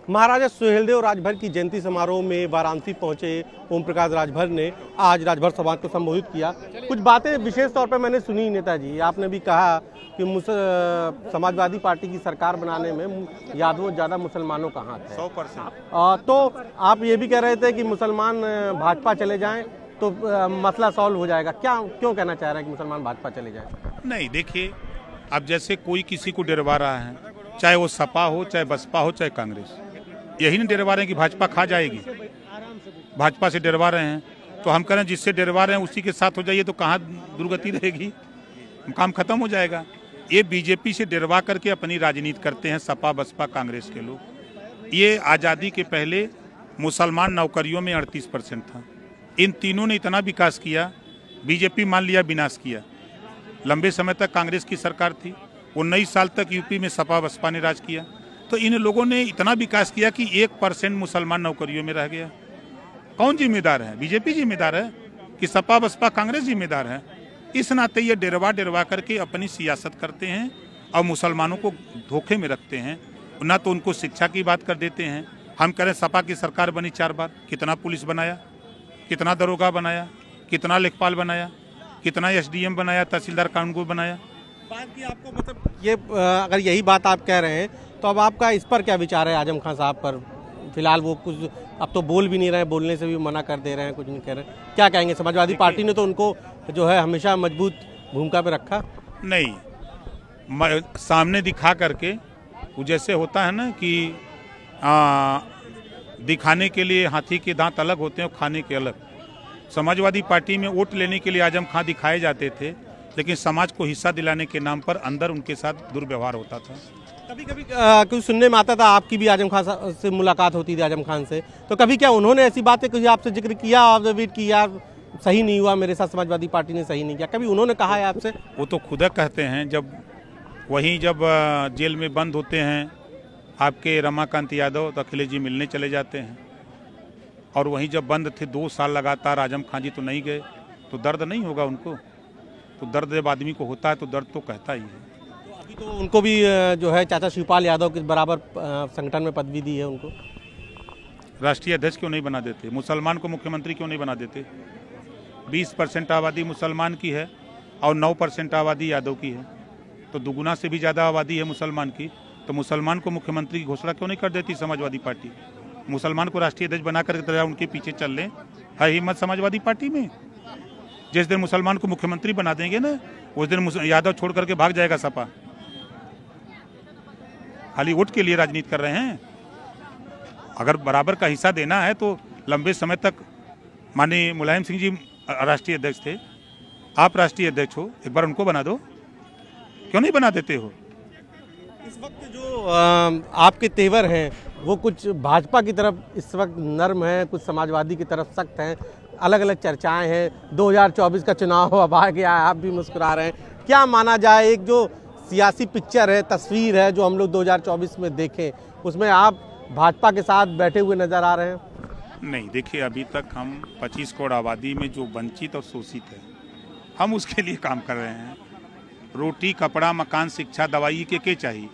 महाराजा सुहेलदेव राजभर की जयंती समारोह में वाराणसी पहुंचे ओम प्रकाश राजभर ने आज राजभर समाज को संबोधित किया। कुछ बातें विशेष तौर पर मैंने सुनी। नेताजी, आपने भी कहा कि समाजवादी पार्टी की सरकार बनाने में यादवों ज़्यादा मुसलमानों का हाथ है 100%। तो आप ये भी कह रहे थे कि मुसलमान भाजपा चले जाएं तो मसला सॉल्व हो जाएगा। क्यों कहना चाह रहे हैं कि मुसलमान भाजपा चले जाएं? नहीं, देखिए, अब जैसे कोई किसी को डरवा रहा है, चाहे वो सपा हो, चाहे बसपा हो, चाहे कांग्रेस, यही नहीं डरवा रहे हैं कि भाजपा खा जाएगी। भाजपा से डरवा रहे हैं तो हम कह रहे हैं जिससे डरवा रहे हैं उसी के साथ हो जाइए, तो कहाँ दुर्गति रहेगी, काम खत्म हो जाएगा। ये बीजेपी से डरवा करके अपनी राजनीति करते हैं सपा बसपा कांग्रेस के लोग। ये आज़ादी के पहले मुसलमान नौकरियों में 38% था। इन तीनों ने इतना विकास किया, बीजेपी मान लिया विनाश किया। लंबे समय तक कांग्रेस की सरकार थी, 19 साल तक यूपी में सपा बसपा ने राज किया। तो इन लोगों ने इतना विकास किया कि 1% मुसलमान नौकरियों में रह गया। कौन जिम्मेदार है? बीजेपी जिम्मेदार है कि सपा बसपा कांग्रेस जिम्मेदार है? इस नाते ये डरवा करके अपनी सियासत करते हैं और मुसलमानों को धोखे में रखते हैं। ना तो उनको शिक्षा की बात कर देते हैं। हम कह रहे हैं सपा की सरकार बनी 4 बार, कितना पुलिस बनाया, कितना दरोगा बनाया, कितना लेखपाल बनाया, कितना SDM बनाया, तहसीलदार कानूनगो बनाया। बात की आपको मतलब ये अगर यही बात आप कह रहे हैं तो अब आपका इस पर क्या विचार है आजम खान साहब पर? फिलहाल वो कुछ अब तो बोल भी नहीं रहे, बोलने से भी मना कर दे रहे हैं, कुछ नहीं कह रहे। क्या कहेंगे? समाजवादी पार्टी ने तो उनको जो है हमेशा मजबूत भूमिका पे रखा। नहीं, सामने दिखा करके वो जैसे होता है ना कि दिखाने के लिए हाथी के दांत अलग होते हैं और खाने के अलग। समाजवादी पार्टी में वोट लेने के लिए आजम खान दिखाए जाते थे, लेकिन समाज को हिस्सा दिलाने के नाम पर अंदर उनके साथ दुर्व्यवहार होता था। कभी कभी कुछ सुनने में आता था आपकी भी आजम खान से मुलाकात होती थी आजम खान से, तो कभी क्या उन्होंने ऐसी बातें कुछ आपसे जिक्र किया, ऑब्जर्वेट किया, सही नहीं हुआ मेरे साथ, समाजवादी पार्टी ने सही नहीं किया, कभी उन्होंने कहा है आपसे? वो तो खुद कहते हैं। जब जेल में बंद होते हैं आपके रमाकांत यादव तो अखिलेश जी मिलने चले जाते हैं, और वहीं जब बंद थे 2 साल लगातार आजम खान जी तो नहीं गए, तो दर्द नहीं होगा उनको? तो दर्द जब आदमी को होता है तो दर्द तो कहता ही है। तो अभी तो उनको भी जो है चाचा शिवपाल यादव के बराबर संगठन में पदवी दी है उनको। राष्ट्रीय अध्यक्ष क्यों नहीं बना देते? मुसलमान को मुख्यमंत्री क्यों नहीं बना देते? 20% आबादी मुसलमान की है और 9% आबादी यादव की है, तो दुगुना से भी ज़्यादा आबादी है मुसलमान की। तो मुसलमान को मुख्यमंत्री की घोषणा क्यों नहीं कर देती समाजवादी पार्टी? मुसलमान को राष्ट्रीय अध्यक्ष बना कर उनके पीछे चल लें। है हिम्मत समाजवादी पार्टी में? जिस दिन मुसलमान को मुख्यमंत्री बना देंगे ना, उस दिन यादव छोड़ करके भाग जाएगा सपा। खाली वोट के लिए राजनीति कर रहे हैं। अगर बराबर का हिस्सा देना है तो लंबे समय तक माननीय मुलायम सिंह जी राष्ट्रीय अध्यक्ष थे, आप राष्ट्रीय अध्यक्ष हो, एक बार उनको बना दो। क्यों नहीं बना देते हो? इस वक्त जो आपके तेवर हैं वो कुछ भाजपा की तरफ इस वक्त नर्म है, कुछ समाजवादी की तरफ सख्त हैं, अलग अलग चर्चाएं हैं। 2024 का चुनाव अब आ गया है, आप भी मुस्कुरा रहे हैं। क्या माना जाए, एक जो सियासी पिक्चर है, तस्वीर है जो हम लोग 2024 में देखें, उसमें आप भाजपा के साथ बैठे हुए नजर आ रहे हैं? नहीं, देखिए, अभी तक हम 25 करोड़ आबादी में जो वंचित और शोषित है, हम उसके लिए काम कर रहे हैं। रोटी, कपड़ा, मकान, शिक्षा, दवाई के चाहिए,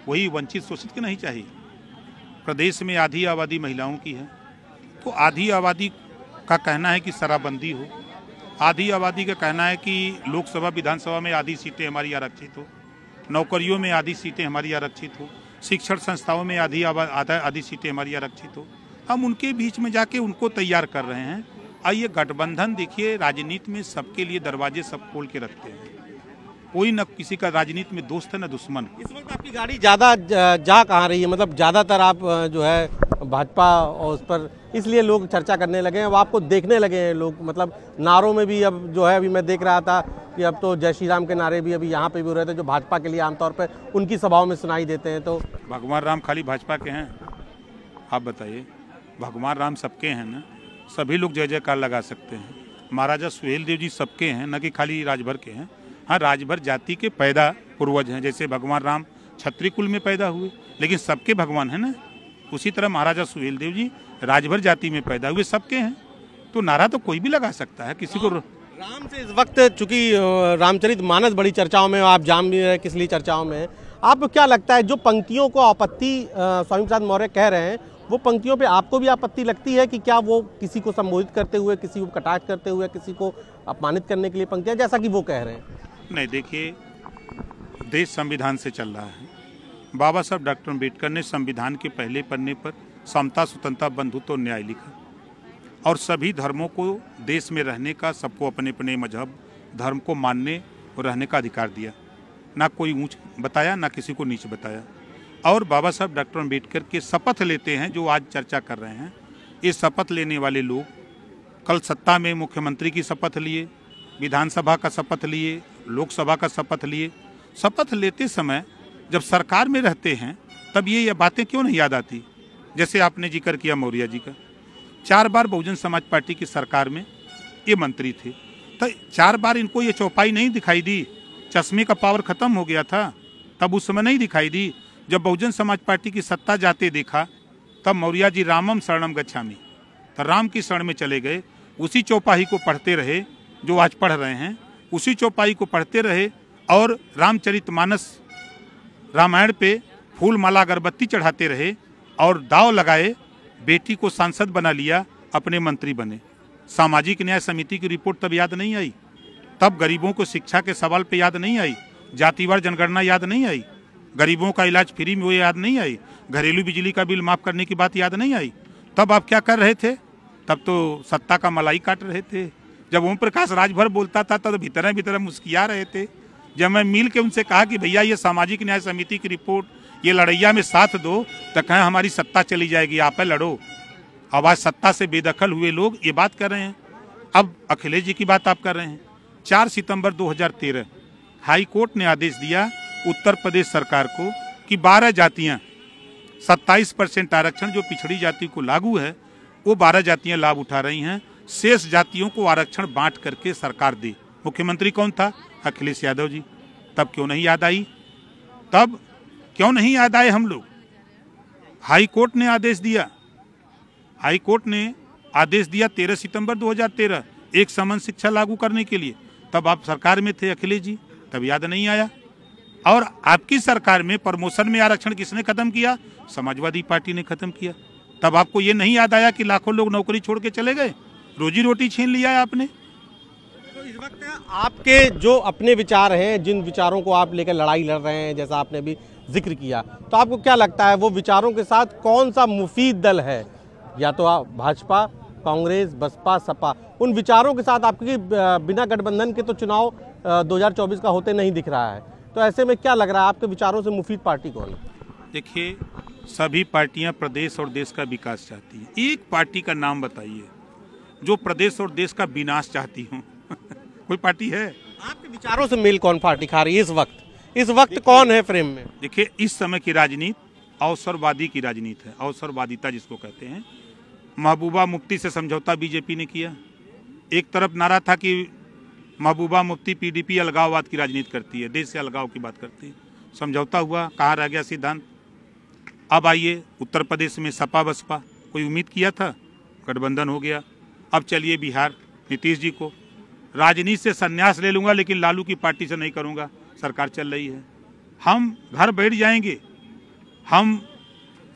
वही वंचित शोषित के नहीं चाहिए। प्रदेश में आधी आबादी महिलाओं की है, तो आधी आबादी का कहना है कि शराबबंदी हो, आधी आबादी का कहना है कि लोकसभा विधानसभा में आधी सीटें हमारी आरक्षित हो, नौकरियों में आधी सीटें हमारी आरक्षित हो, शिक्षण संस्थाओं में आधी सीटें हमारी आरक्षित हो। हम उनके बीच में जाके उनको तैयार कर रहे हैं। और ये गठबंधन देखिए, राजनीति में सबके लिए दरवाजे सब खोल के रखते हैं। कोई न किसी का राजनीति में दोस्त है न दुश्मन। इस वक्त आपकी गाड़ी ज़्यादा जा कहाँ रही है? मतलब ज़्यादातर आप जो है भाजपा और उस पर इसलिए लोग चर्चा करने लगे हैं, अब आपको देखने लगे हैं लोग, मतलब नारों में भी अब जो है, अभी मैं देख रहा था कि अब तो जय श्री राम के नारे भी अभी यहाँ पे भी हो रहे थे, जो भाजपा के लिए आमतौर पर उनकी सभाओं में सुनाई देते हैं। तो भगवान राम खाली भाजपा के हैं? आप बताइए, भगवान राम सबके हैं ना, सभी लोग जय जयकार लगा सकते हैं। महाराजा सुहेलदेव जी सबके हैं, न कि खाली राजभर के हैं। हाँ, राजभर जाति के पैदा पूर्वज हैं, जैसे भगवान राम क्षत्रिय कुल में पैदा हुए, लेकिन सबके भगवान हैं ना। उसी तरह महाराजा सुहेलदेव जी राजभर जाति में पैदा हुए, सबके हैं। तो नारा तो कोई भी लगा सकता है, किसी को। राम से इस वक्त चूंकि रामचरितमानस बड़ी चर्चाओं में, आप जान भी रहे किस लिए चर्चाओं में, आपको क्या लगता है जो पंक्तियों को आपत्ति स्वामी प्रसाद मौर्य कह रहे हैं, वो पंक्तियों पे आपको भी आपत्ति लगती है कि क्या वो किसी को संबोधित करते हुए, किसी को कटाक्ष करते हुए, किसी को अपमानित करने के लिए पंक्तियां, जैसा कि वो कह रहे हैं? नहीं, देखिए, देश संविधान से चल रहा है। बाबा साहब डॉक्टर अम्बेडकर ने संविधान के पहले पन्ने पर समता, स्वतंत्रता, बंधुत्व और न्याय लिखा और सभी धर्मों को देश में रहने का, सबको अपने अपने मजहब धर्म को मानने और रहने का अधिकार दिया। ना कोई ऊंच बताया, ना किसी को नीच बताया। और बाबा साहब डॉक्टर अम्बेडकर के शपथ लेते हैं जो आज चर्चा कर रहे हैं। ये शपथ लेने वाले लोग कल सत्ता में मुख्यमंत्री की शपथ लिए, विधानसभा का शपथ लिए, लोकसभा का शपथ लिए। शपथ लेते समय जब सरकार में रहते हैं तब ये बातें क्यों नहीं याद आती? जैसे आपने जिक्र किया मौर्य जी का, 4 बार बहुजन समाज पार्टी की सरकार में ये मंत्री थे, तो 4 बार इनको ये चौपाई नहीं दिखाई दी? चश्मे का पावर खत्म हो गया था तब उस समय नहीं दिखाई दी? जब बहुजन समाज पार्टी की सत्ता जाते देखा तब मौर्य जी रामम शरणम गच्छामि, तो राम की शरण में चले गए। उसी चौपाई को पढ़ते रहे जो आज पढ़ रहे हैं, उसी चौपाई को पढ़ते रहे और रामचरितमानस रामायण पे फूल माला अगरबत्ती चढ़ाते रहे और दाव लगाए, बेटी को सांसद बना लिया, अपने मंत्री बने। सामाजिक न्याय समिति की रिपोर्ट तब याद नहीं आई? तब गरीबों को शिक्षा के सवाल पे याद नहीं आई? जातिवार जनगणना याद नहीं आई? गरीबों का इलाज फ्री में वो याद नहीं आई? घरेलू बिजली का बिल माफ करने की बात याद नहीं आई? तब आप क्या कर रहे थे? तब तो सत्ता का मलाई काट रहे थे। जब ओम प्रकाश राजभर बोलता था तब भीतर भीतर मुस्किया रहे थे। जब मैं मिल के उनसे कहा कि भैया ये सामाजिक न्याय समिति की रिपोर्ट, ये लड़ैया में साथ दो, तो कहें हमारी सत्ता चली जाएगी, आप लड़ो। अब आज सत्ता से बेदखल हुए लोग ये बात कर रहे हैं। अब अखिलेश जी की बात आप कर रहे हैं। 4 सितंबर 2013 हाई कोर्ट ने आदेश दिया उत्तर प्रदेश सरकार को कि 12 जातियां 27% आरक्षण जो पिछड़ी जाति को लागू है वो 12 जातियां लाभ उठा रही हैं, शेष जातियों को आरक्षण बांट करके सरकार दे। मुख्यमंत्री कौन था? अखिलेश यादव जी। तब क्यों नहीं याद आई? तब क्यों नहीं याद आए हम लोग? हाई कोर्ट ने आदेश दिया, हाई कोर्ट ने आदेश दिया 13 सितंबर 2013 एक समान शिक्षा लागू करने के लिए। तब आप सरकार में थे अखिलेश जी, तब याद नहीं आया। और आपकी सरकार में प्रमोशन में आरक्षण किसने खत्म किया? समाजवादी पार्टी ने खत्म किया। तब आपको ये नहीं याद आया कि लाखों लोग नौकरी छोड़ के चले गए, रोजी रोटी छीन लिया है आपने? तो इस वक्त आपके जो अपने विचार हैं, जिन विचारों को आप लेकर लड़ाई लड़ रहे हैं, जैसा आपने भी जिक्र किया, तो आपको क्या लगता है वो विचारों के साथ कौन सा मुफीद दल है? या तो आप भाजपा, कांग्रेस, बसपा, सपा, उन विचारों के साथ आपके बिना गठबंधन के तो चुनाव 2024 का होते नहीं दिख रहा है, तो ऐसे में क्या लग रहा है आपके विचारों से मुफीद पार्टी कौन है? देखिए, सभी पार्टियां प्रदेश और देश का विकास चाहती हैं। एक पार्टी का नाम बताइए जो प्रदेश और देश का विनाश चाहती हो। कोई पार्टी है? आपके विचारों से मेल कौन पार्टी खा रही है इस वक्त कौन है फ्रेम में? देखिए, इस समय की राजनीति अवसरवादी की राजनीति है, अवसरवादिता जिसको कहते हैं। महबूबा मुफ्ती से समझौता बीजेपी ने किया। एक तरफ नारा था कि महबूबा मुफ्ती पीडीपी अलगाववाद की राजनीति करती है, देश से अलगाव की बात करती है। समझौता हुआ, कहाँ रह गया सिद्धांत? अब आइए उत्तर प्रदेश में सपा बसपा, कोई उम्मीद किया था? गठबंधन हो गया। अब चलिए बिहार, नीतीश जी को राजनीति से संन्यास ले लूंगा लेकिन लालू की पार्टी से नहीं करूंगा, सरकार चल रही है। हम घर बैठ जाएंगे, हम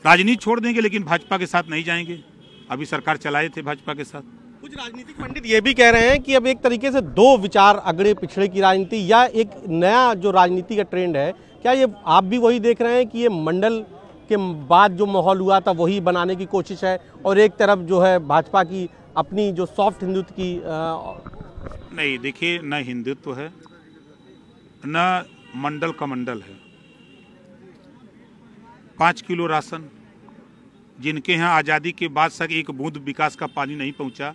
राजनीति छोड़ देंगे लेकिन भाजपा के साथ नहीं जाएंगे। अभी सरकार चलाए थे भाजपा के साथ। कुछ राजनीतिक पंडित ये भी कह रहे हैं कि अब एक तरीके से 2 विचार अगड़े पिछड़े की राजनीति या एक नया जो राजनीति का ट्रेंड है, क्या ये आप भी वही देख रहे हैं कि ये मंडल के बाद जो माहौल हुआ था वही बनाने की कोशिश है और एक तरफ जो है भाजपा की अपनी जो सॉफ्ट हिंदुत्व की नहीं, देखिए, न हिंदुत्व है न मंडल का मंडल है। 5 किलो राशन, जिनके यहाँ आज़ादी के बाद तक एक बूंद विकास का पानी नहीं पहुँचा,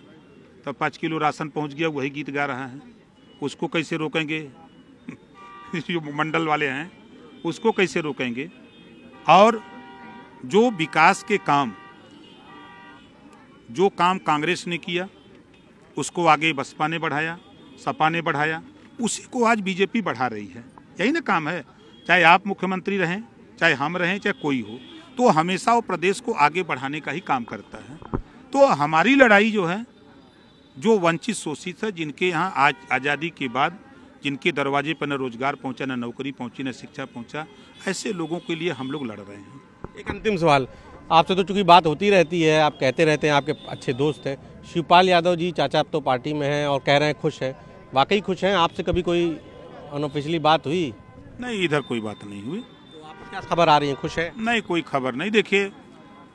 तो 5 किलो राशन पहुँच गया, वही गीत गा रहा है। उसको कैसे रोकेंगे? जो मंडल वाले हैं उसको कैसे रोकेंगे? और जो विकास के काम, जो काम कांग्रेस ने किया उसको आगे बसपा ने बढ़ाया, सपा ने बढ़ाया, उसी को आज बीजेपी बढ़ा रही है। यही ना काम है। चाहे आप मुख्यमंत्री रहें, चाहे हम रहें, चाहे कोई हो, तो हमेशा वो प्रदेश को आगे बढ़ाने का ही काम करता है। तो हमारी लड़ाई जो है, जो वंचित शोषित है, जिनके यहाँ आज आज़ादी के बाद जिनके दरवाजे पर न रोजगार पहुंचा, न नौकरी पहुंची, न शिक्षा पहुंचा, ऐसे लोगों के लिए हम लोग लड़ रहे हैं। एक अंतिम सवाल आपसे, तो चूंकि बात होती रहती है, आप कहते रहते हैं, आपके अच्छे दोस्त हैं शिवपाल यादव जी, चाचा अब तो पार्टी में हैं और कह रहे हैं खुश हैं, वाकई खुश हैं? आपसे कभी कोई अनऑफिशियली बात हुई? नहीं, इधर कोई बात नहीं हुई। तो आपको क्या खबर आ रही है, खुश है? नहीं, कोई खबर नहीं। देखिए,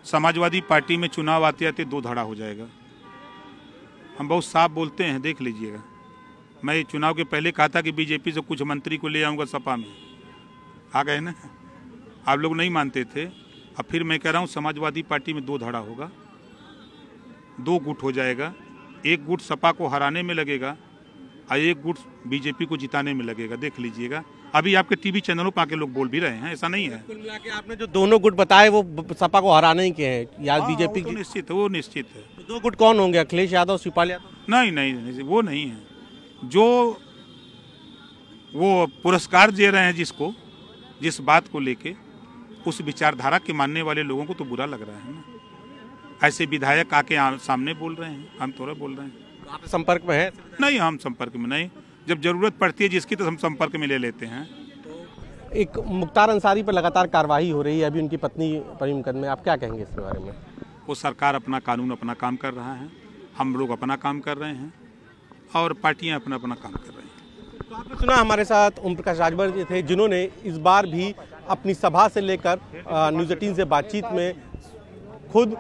समाजवादी पार्टी में चुनाव आते आते दो धड़ा हो जाएगा। हम बहुत साफ बोलते हैं, देख लीजिएगा। मैं चुनाव के पहले कहा था कि बीजेपी से कुछ मंत्री को ले आऊँगा सपा में, आ गए ना, आप लोग नहीं मानते थे। अब फिर मैं कह रहा हूँ समाजवादी पार्टी में दो धड़ा होगा, दो गुट हो जाएगा। एक गुट सपा को हराने में लगेगा और एक गुट बीजेपी को जिताने में लगेगा, देख लीजिएगा। अभी आपके टीवी चैनलों पर आके लोग बोल भी रहे हैं, ऐसा नहीं है। कुल मिला के आपने जो दोनों गुट बताए वो सपा को हराने ही के हैं या बीजेपी तो की? निश्चित है, वो निश्चित है। तो दो गुट कौन होंगे, अखिलेश यादव, शिवपाल यादव? नहीं नहीं नहीं, वो नहीं है। जो वो पुरस्कार दे रहे हैं जिसको, जिस बात को लेके, उस विचारधारा के मानने वाले लोगों को तो बुरा लग रहा है ना। ऐसे विधायक आके सामने बोल रहे हैं, हम थोड़ा बोल रहे हैं। तो आप संपर्क में हैं? नहीं, हम संपर्क में नहीं। जब जरूरत पड़ती है जिसकी तो हम संपर्क में ले लेते हैं। एक मुख्तार अंसारी पर लगातार कार्रवाई हो रही है, अभी उनकी पत्नी पर मुकदमे, आप क्या कहेंगे इसके बारे में? वो सरकार अपना कानून अपना काम कर रहा है, हम लोग अपना काम कर रहे हैं और पार्टियां अपना अपना काम कर रही हैं। तो आपने सुना हमारे साथ ओम प्रकाश राजभर जी थे, जिन्होंने इस बार भी अपनी सभा से लेकर न्यूज़ 18 से बातचीत में खुद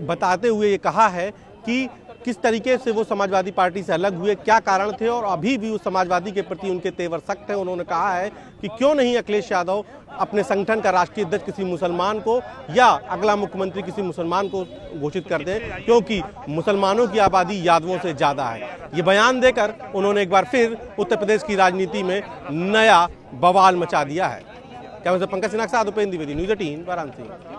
बताते हुए ये कहा है कि किस तरीके से वो समाजवादी पार्टी से अलग हुए, क्या कारण थे और अभी भी उस समाजवादी के प्रति उनके तेवर सख्त हैं। उन्होंने कहा है कि क्यों नहीं अखिलेश यादव अपने संगठन का राष्ट्रीय अध्यक्ष किसी मुसलमान को या अगला मुख्यमंत्री किसी मुसलमान को घोषित कर दें, क्योंकि मुसलमानों की आबादी यादवों से ज़्यादा है। ये बयान देकर उन्होंने एक बार फिर उत्तर प्रदेश की राजनीति में नया बवाल मचा दिया है। कैमरे से पंकज सिन्हा के साथ उपेंद्र द्विवेदी, न्यूज़ 18 वाराणसी।